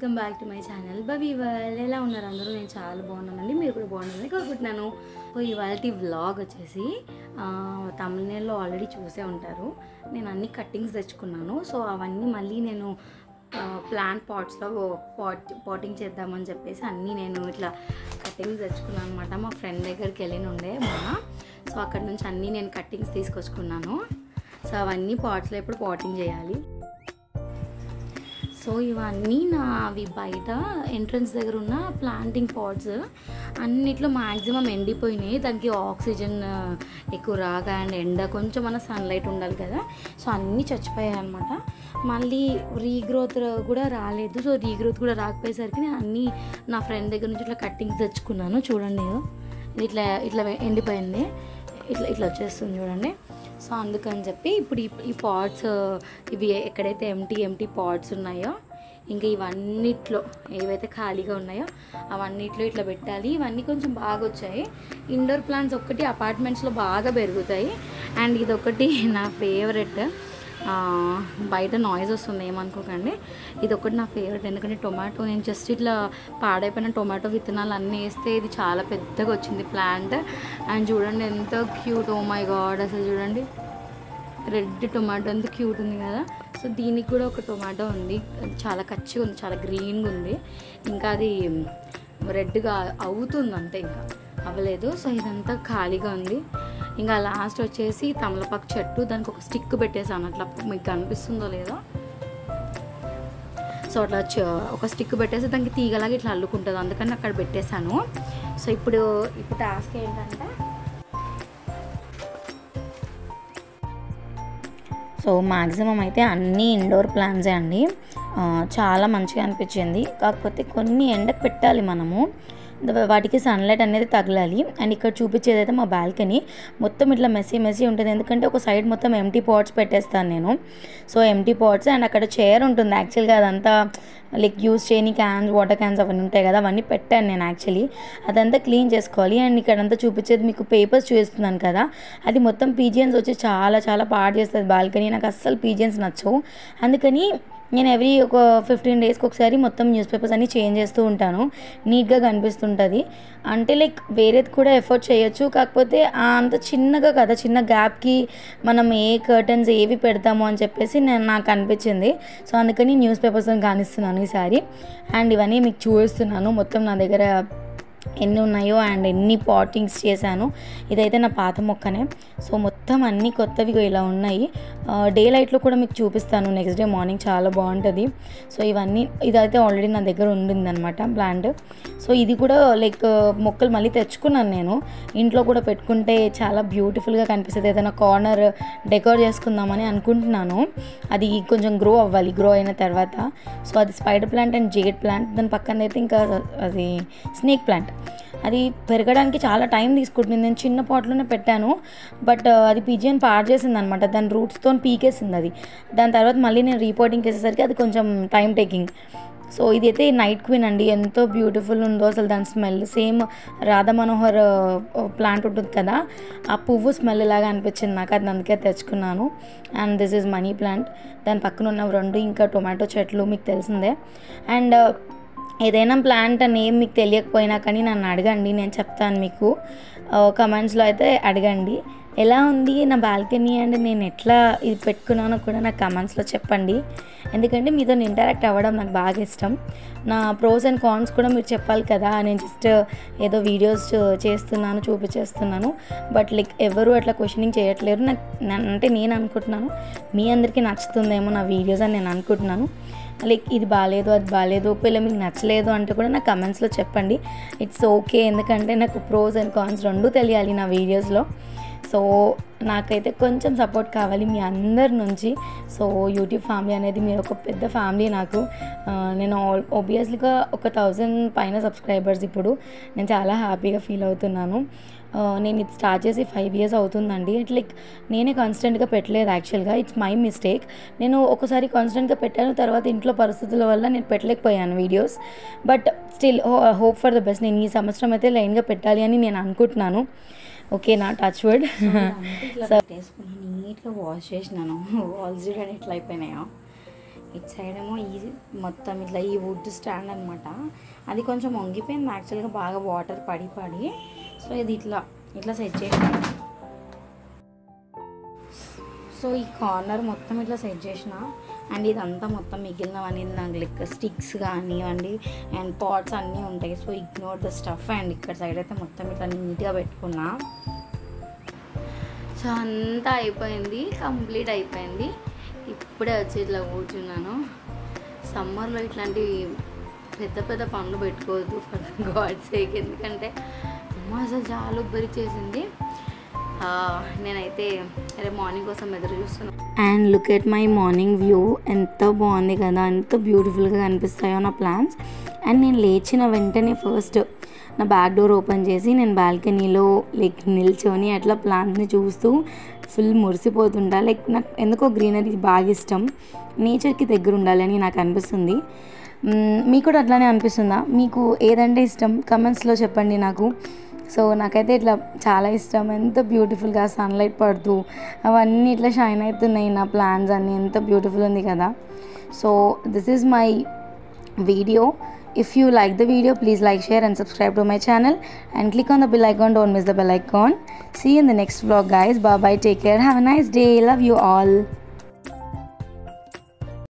Welcome back to my channel బబీ world. ఎలా ఉన్నారు అందరూ? నేను చాలా బాగున్నానండి, మీరు కూడా బాగున్నారని కోరుకుంటున్నాను. సో ఇవాళ వ్లాగ్ వచ్చేసి తమిళనాడులో ఆల్రెడీ చూసే ఉంటారు. నేను అన్ని కట్టింగ్స్ తెచ్చుకున్నాను. సో అవన్నీ మళ్ళీ నేను ప్లాంట్ పాట్స్లో పాటింగ్ చేద్దామని చెప్పేసి అన్నీ నేను ఇట్లా కట్టింగ్స్ తెచ్చుకున్నాను అనమాట. మా ఫ్రెండ్ దగ్గరికి వెళ్ళి ఉండే మొన్న. సో అక్కడ నుంచి అన్నీ నేను కట్టింగ్స్ తీసుకొచ్చుకున్నాను. సో అవన్నీ పాట్స్లో ఇప్పుడు పాటింగ్ చేయాలి. సో ఇవన్నీ అవి బయట ఎంట్రన్స్ దగ్గర ఉన్న ప్లాంటింగ్ పాట్స్ అన్నిట్లో మ్యాక్సిమం ఎండిపోయినాయి. దానికి ఆక్సిజన్ ఎక్కువ రాక అండ్ ఎండ కొంచెం మన సన్లైట్ ఉండాలి కదా. సో అన్నీ చచ్చిపోయాయి అనమాట. మళ్ళీ రీగ్రోత్ కూడా రాలేదు. సో రీగ్రోత్ కూడా రాకపోయేసరికి నేను అన్నీ నా ఫ్రెండ్ దగ్గర నుంచి ఇట్లా కట్టింగ్స్ తెచ్చుకున్నాను. చూడండి, ఇది ఇట్లా ఇట్లా ఎండిపోయింది, ఇట్లా ఇట్లా వచ్చేస్తుంది చూడండి. సో అందుకని చెప్పి ఇప్పుడు ఈ పాట్స్ ఇవి ఎక్కడైతే ఎంటీ పాట్స్ ఉన్నాయో ఇంకా ఇవన్నిట్లో ఏవైతే ఖాళీగా ఉన్నాయో అవన్నిట్లో ఇట్లా పెట్టాలి. ఇవన్నీ కొంచెం బాగా వచ్చాయి. ఇండోర్ ప్లాంట్స్ ఒక్కటి అపార్ట్మెంట్స్లో బాగా పెరుగుతాయి. అండ్ ఇదొకటి నా ఫేవరెట్. బయట నాయిస్ వస్తుంది ఏమనుకోకండి. ఇది ఒకటి నా ఫేవరెట్. ఎందుకంటే టొమాటో నేను జస్ట్ ఇట్లా పాడైపోయిన టొమాటో విత్తనాలు అన్నీ వేస్తే ఇది చాలా పెద్దగా వచ్చింది ప్లాంట్. అండ్ చూడండి ఎంత క్యూట్, ఓ మై గాడ్, అసలు చూడండి రెడ్ టొమాటో ఎంత క్యూట్ ఉంది కదా. సో దీనికి కూడా ఒక టొమాటో ఉంది, అది చాలా కచ్చిగా ఉంది, చాలా గ్రీన్గా ఉంది. ఇంకా అది రెడ్గా అవుతుంది అంతే, ఇంకా అవ్వలేదు. సో ఇదంతా ఖాళీగా ఉంది. ఇంకా లాస్ట్ వచ్చేసి తమలపాకు చెట్టు, దానికి ఒక స్టిక్ పెట్టేసాను. అట్లా మీకు కనిపిస్తుందో లేదో. సో అట్లా ఒక స్టిక్ పెట్టేసి దానికి తీగలాగా ఇట్లా అల్లుకుంటుంది, అందుకని అక్కడ పెట్టేశాను. సో ఇప్పుడు టాస్క్ ఏంటంటే, సో మ్యాక్సిమం అయితే అన్నీ ఇండోర్ ప్లాంట్సే అండి. చాలా మంచిగా అనిపించింది. కాకపోతే కొన్ని ఎండకు పెట్టాలి మనము, వాటికి సన్లైట్ అనేది తగలాలి. అండ్ ఇక్కడ చూపించేది అయితే మా బాల్కనీ మొత్తం ఇట్లా మెస్సీ ఉంటుంది. ఎందుకంటే ఒక సైడ్ మొత్తం ఎంటీ పాట్స్ పెట్టేస్తాను నేను. సో ఎంటీ పాట్స్ అండ్ అక్కడ చైర్ ఉంటుంది. యాక్చువల్గా అదంతా లైక్ యూస్ చేయని క్యాన్స్, వాటర్ క్యాన్స్ అవన్నీ ఉంటాయి కదా, అవన్నీ పెట్టాను నేను. యాక్చువల్లీ అదంతా క్లీన్ చేసుకోవాలి. అండ్ ఇక్కడంతా చూపించేది మీకు పేపర్స్ చూపిస్తున్నాను కదా, అది మొత్తం పీజియన్స్ వచ్చి చాలా పాడు చేస్తుంది బాల్కనీ. నాకు అస్సలు పీజియన్స్ నచ్చవు. అందుకని నేను ఎవ్రీ ఒక 15 డేస్కి ఒకసారి మొత్తం న్యూస్ పేపర్స్ అన్నీ చేంజ్ చేస్తూ ఉంటాను. నీట్గా కనిపిస్తుంటుంది. అంటే లైక్ వేరేది కూడా ఎఫర్ట్ చేయొచ్చు, కాకపోతే అంత చిన్నగా కదా, చిన్న గ్యాప్కి మనం ఏ కర్టన్స్ ఏవి పెడతాము అని చెప్పేసి నాకు అనిపించింది. సో అందుకని న్యూస్ పేపర్స్ కానిస్తున్నాను ఈసారి. అండ్ ఇవన్నీ మీకు చూపిస్తున్నాను మొత్తం నా దగ్గర ఎన్ని ఉన్నాయో అండ్ ఎన్ని పాటింగ్స్ చేశాను. ఇదైతే నా పాత మొక్కనే. సో మొత్తం అన్నీ కొత్తవి ఇలా ఉన్నాయి. డే లైట్లో కూడా మీకు చూపిస్తాను నెక్స్ట్ డే మార్నింగ్, చాలా బాగుంటుంది. సో ఇదైతే ఆల్రెడీ నా దగ్గర ఉండిందనమాట ప్లాంట్. సో ఇది కూడా లైక్ మొక్కలు మళ్ళీ తెచ్చుకున్నాను నేను. ఇంట్లో కూడా పెట్టుకుంటే చాలా బ్యూటిఫుల్గా కనిపిస్తుంది. ఏదైనా కార్నర్ డెకోర్ చేసుకుందామని అనుకుంటున్నాను. అది కొంచెం గ్రో అవ్వాలి. గ్రో అయిన తర్వాత సో అది spider plant and jade plant. దాని పక్కన అయితే ఇంకా అది స్నేక్ ప్లాంట్. అది పెరగడానికి చాలా టైం తీసుకుంటుంది. నేను చిన్న పాట్లోనే పెట్టాను, బట్ అది పిజియన్ పాడు చేసింది అనమాట. దాని రూట్స్తో పీకేసింది అది. దాని తర్వాత మళ్ళీ నేను రీపోర్టింగ్ చేసేసరికి అది కొంచెం టైం టేకింగ్. సో ఇదైతే నైట్ క్వీన్ అండి, ఎంతో బ్యూటిఫుల్ ఉందో అసలు. దాని smell same Radha Manohar plant ఉంటుంది కదా, ఆ పువ్వు స్మెల్ లాగా అనిపించింది నాకు. అది అందుకే తెచ్చుకున్నాను. And this is money plant. దాని పక్కన ఉన్న 2 ఇంకా టొమాటో చెట్లు మీకు తెలిసిందే. అండ్ ఏదైనా ప్లాంట్ నేమ్ మీకు తెలియకపోయినా కానీ నన్ను అడగండి, నేను చెప్తాను మీకు. కమెంట్స్లో అయితే అడగండి ఎలా ఉంది నా బాల్కనీ అండ్ నేను ఎట్లా ఇది పెట్టుకున్నానో కూడా నాకు కమెంట్స్లో చెప్పండి. ఎందుకంటే మీతో ఇంటరాక్ట్ అవ్వడం నాకు బాగా ఇష్టం. నా ప్రోస్ అండ్ కాన్స్ కూడా మీరు చెప్పాలి కదా. నేను జస్ట్ ఏదో వీడియోస్ చేస్తున్నాను, చూపించేస్తున్నాను, బట్ లైక్ ఎవరు అట్లా క్వశ్చనింగ్ చేయట్లేరు. అంటే నేను అనుకుంటున్నాను మీ అందరికీ నచ్చుతుందేమో నా వీడియోస్ అని నేను అనుకుంటున్నాను. లైక్ ఇది బాగాలేదు, అది బాగాలేదు, ఒకవేళ మీకు నచ్చలేదు అంటే కూడా నాకు కమెంట్స్లో చెప్పండి. ఇట్స్ ఓకే, ఎందుకంటే నాకు ప్రోస్ అండ్ కాన్స్ 2 తెలియాలి నా వీడియోస్లో. సో నాకైతే కొంచెం సపోర్ట్ కావాలి మీ అందరి నుంచి. సో యూట్యూబ్ ఫ్యామిలీ అనేది మీరు ఒక పెద్ద ఫ్యామిలీ నాకు. నేను ఆబ్వియస్లీగా ఒక 1000 పైన సబ్స్క్రైబర్స్ ఇప్పుడు. నేను చాలా హ్యాపీగా ఫీల్ అవుతున్నాను. నేను ఇది స్టార్ట్ చేసి 5 years అవుతుందండి. లైక్ నేనే కాన్స్టెంట్గా పెట్టలేదు యాక్చువల్గా, ఇట్స్ మై మిస్టేక్. నేను ఒకసారి కాన్స్టెంట్గా పెట్టాను, తర్వాత ఇంట్లో పరిస్థితుల వల్ల నేను పెట్టలేకపోయాను videos. But still hope for the best. నేను ఈ సంవత్సరం అయితే లైన్గా పెట్టాలి అని నేను అనుకుంటున్నాను. ఓకే నా టచ్ వర్డ్. నీట్గా వాష్ చేసినాను. వాల్స్ చూడండి ఎట్లా అయిపోయినాయో. ఇటు సైడ్ ఏమో ఈ మొత్తం ఇట్లా ఈ వుడ్ స్టాండ్ అనమాట. అది కొంచెం వంగిపోయింది యాక్చువల్గా, బాగా వాటర్ పడి పడి. సో ఇది ఇట్లా సెట్ చేసిన. సో ఈ కార్నర్ మొత్తం ఇట్లా సెట్ చేసిన. అండ్ ఇదంతా మొత్తం మిగిలినవన్నీ నాకు లెక్క స్టిక్స్ కానివ్వండి అండ్ పాట్స్ అన్నీ ఉంటాయి. So ignore the stuff. And ఇక్కడ సైడ్ అయితే మొత్తం ఇట్లా నీట్గా పెట్టుకున్నా. సో అంతా అయిపోయింది, కంప్లీట్ అయిపోయింది. ఇప్పుడే వచ్చి ఇట్లా కూర్చున్నాను. సమ్మర్లో ఇట్లాంటి పెద్ద పెద్ద పనులు పెట్టుకోవద్దు ఫర్ గాడ్ సేక్, ఎందుకంటే అసలు చాలా ఉబ్బరిచ్చేసింది. నేనైతే రేపు మార్నింగ్ కోసం ఎదురు చూస్తున్నాను. And look at my morning view, ఎంత బాగుంది కదా, ఎంత బ్యూటిఫుల్గా కనిపిస్తాయో నా ప్లాంట్స్. అండ్ నేను లేచిన వెంటనే ఫస్ట్ నా బ్యాక్ డోర్ ఓపెన్ చేసి నేను బాల్కనీలో నిల్చొని అట్లా ప్లాంట్స్ని చూస్తూ ఫుల్ మురిసిపోతుంటా. నాకు ఎందుకో గ్రీనరీ బాగా ఇష్టం, నేచర్కి దగ్గర ఉండాలని నాకు అనిపిస్తుంది. మీకు కూడా అట్లానే అనిపిస్తుందా? మీకు ఏదంటే ఇష్టం కమెంట్స్లో చెప్పండి నాకు. సో నాకైతే ఇట్లా చాలా ఇష్టం. ఎంత బ్యూటిఫుల్గా సన్లైట్ పడుతూ అవన్నీ ఇట్లా షైన్ అవుతున్నాయి నా ప్లాంట్స్ అన్నీ, ఎంత బ్యూటిఫుల్ ఉంది కదా. So this is my video. If you like the video, please like, share and subscribe to my channel and click on the bell icon. Don't miss the bell icon. See you in the next vlog guys. Bye bye, take care, have a nice day, love you all.